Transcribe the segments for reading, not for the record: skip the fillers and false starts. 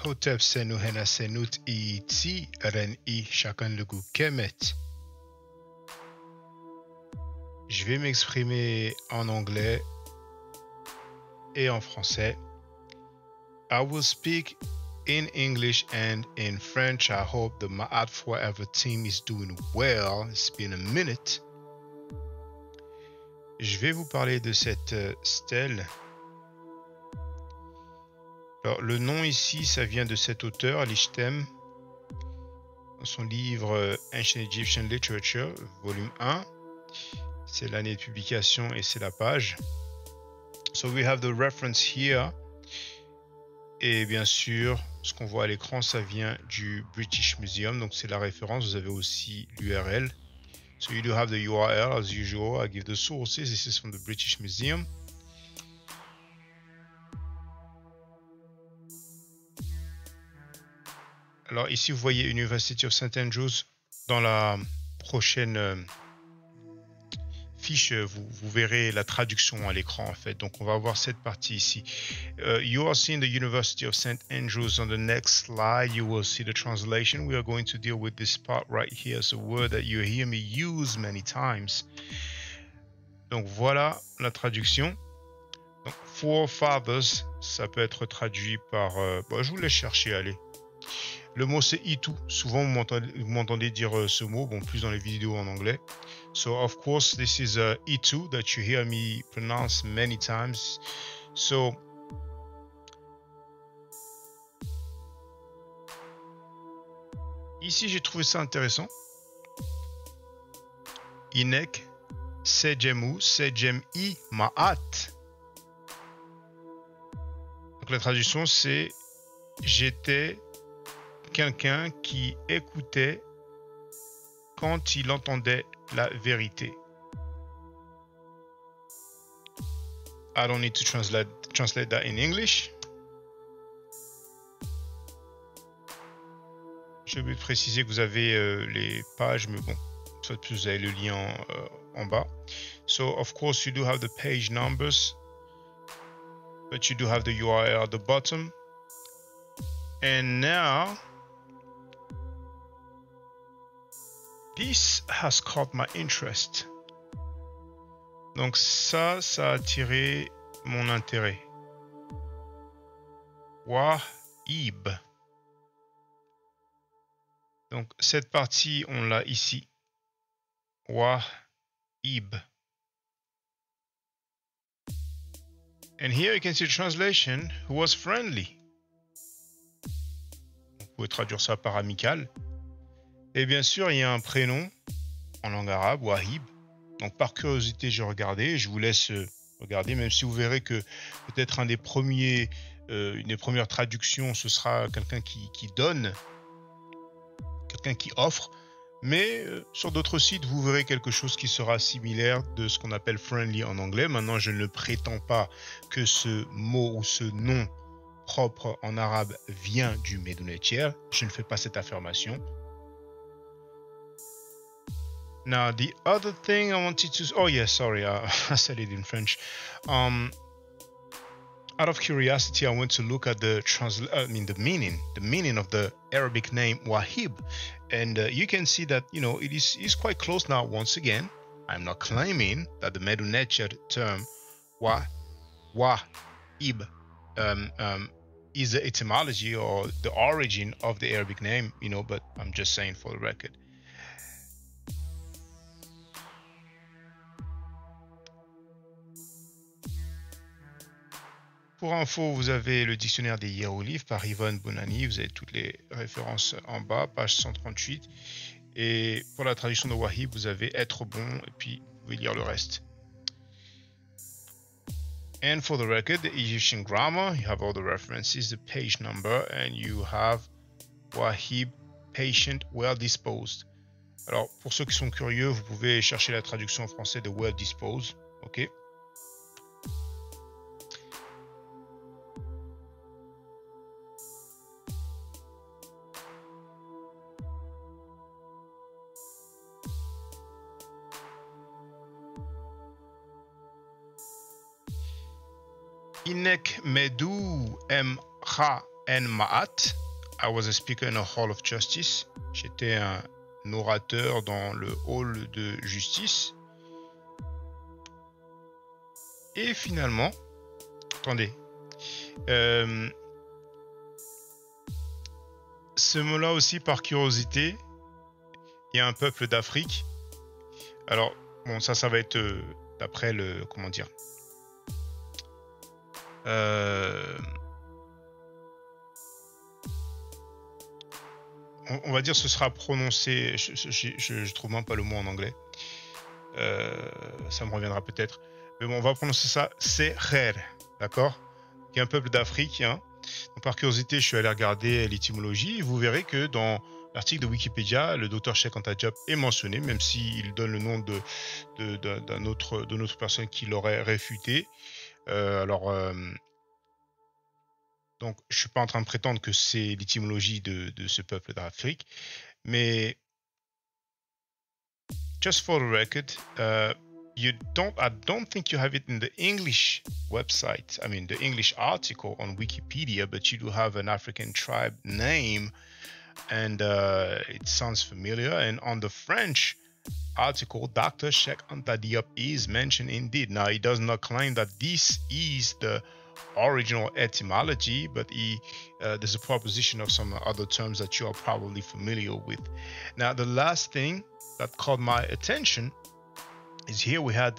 Hotep Senu Hena Senut Iti Ren I Shakan Lugu Kemet. Je vais m'exprimer en anglais et en français. I will speak in English and in French. I hope the Ma'at Forever team is doing well. It's been a minute. Je vais vous parler de cette stèle. Alors, le nom ici, ça vient de cet auteur, Lichtem, dans son livre Ancient Egyptian Literature, volume 1. C'est l'année de publication et c'est la page. So we have the reference here. Et bien sûr, ce qu'on voit à l'écran, ça vient du British Museum. Donc c'est la référence. Vous avez aussi l'URL. So you do have the URL as usual. I give the sources. This is from the British Museum. Alors ici, vous voyez University of St. Andrews. Dans la prochaine fiche, vous verrez la traduction à l'écran en fait. Donc on va voir cette partie ici. You are seeing the University of St. Andrews. On the next slide, you will see the translation. We are going to deal with this part right here. It's a word that you hear me use many times. Donc voilà la traduction. Donc, forefathers, ça peut être traduit par... je vous laisse chercher, allez. Le mot c'est Itu. Souvent vous m'entendez dire ce mot, bon plus dans les vidéos en anglais. So of course this is Itu that you hear me pronounce many times. So ici j'ai trouvé ça intéressant. Inek Sejemu Sejem I Ma'at. Donc la traduction c'est j'étais quelqu'un qui écoutait quand il entendait la vérité. I don't need to translate that in English. J'ai oublié de préciser que vous avez les pages, mais bon, soit de plus vous avez le lien en bas. So of course you do have the page numbers, but you do have the URL at the bottom. And now this has caught my interest. Donc ça a attiré mon intérêt. Wahib. Donc cette partie, on l'a ici. Wahib. And here you can see the translation, who was friendly. Vous pouvez traduire ça par amical. Et bien sûr, il y a un prénom en langue arabe, Wahib. Donc par curiosité, j'ai regardé. Je vous laisse regarder, même si vous verrez que peut-être une des premières traductions, ce sera quelqu'un qui donne, quelqu'un qui offre. Mais sur d'autres sites, vous verrez quelque chose qui sera similaire de ce qu'on appelle friendly en anglais. Maintenant, je ne prétends pas que ce mot ou ce nom propre en arabe vient du Médunetière. Je ne fais pas cette affirmation. Now, the other thing I wanted to... Oh, yeah, sorry, I said it in French. Out of curiosity, I went to look at the meaning of the Arabic name Wahib. And you can see that, it is quite close now once again. I'm not claiming that the Medunetcher term Wahib is the etymology or the origin of the Arabic name, but I'm just saying for the record. Pour info, vous avez le dictionnaire des hiéroglyphes par Yvonne Bonani. Vous avez toutes les références en bas, page 138. Et pour la traduction de Wahib, vous avez être bon et puis vous pouvez lire le reste. And for the record, the Egyptian grammar, you have all the references, the page number, and you have Wahib, patient, well disposed. Alors, pour ceux qui sont curieux, vous pouvez chercher la traduction en français de well disposed. Ok. Inek Medou M. Kha en ma'at. I was a speaker in a hall of justice. J'étais un orateur dans le hall de justice. Et finalement, attendez, ce mot-là aussi, par curiosité, il y a un peuple d'Afrique. Alors, bon, ça va être d'après le, comment dire, on va dire ce sera prononcé, je trouve même pas le mot en anglais, ça me reviendra peut-être, mais bon, on va prononcer ça, c'est Kher, d'accord, qui est un peuple d'Afrique, hein. Donc, par curiosité, je suis allé regarder l'étymologie et vous verrez que dans l'article de Wikipédia, le docteur Cheikh Anta Diop est mentionné, même s'il donne le nom d'une autre personne qui l'aurait réfuté. Donc, je ne suis pas en train de prétendre que c'est l'étymologie de ce peuple d'Afrique, mais just for the record, I don't think you have it in the English website. I mean, the English article on Wikipedia, but you do have an African tribe name, and it sounds familiar. And on the French article, Dr. Cheikh Anta Diop is mentioned indeed. Now, he does not claim that this is the original etymology, but there's a proposition of some other terms that you are probably familiar with. Now, the last thing that caught my attention is here we have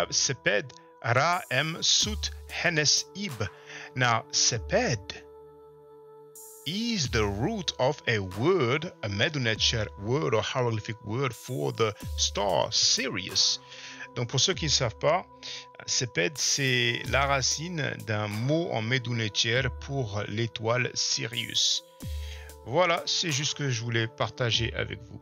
Seped Ra M Sut Henes Ib. Now, Seped is the root of a word, a Medunetcher word or hieroglyphic word for the star Sirius. Donc pour ceux qui ne savent pas, Seped c'est la racine d'un mot en Medunetcher pour l'étoile Sirius. Voilà, c'est juste ce que je voulais partager avec vous.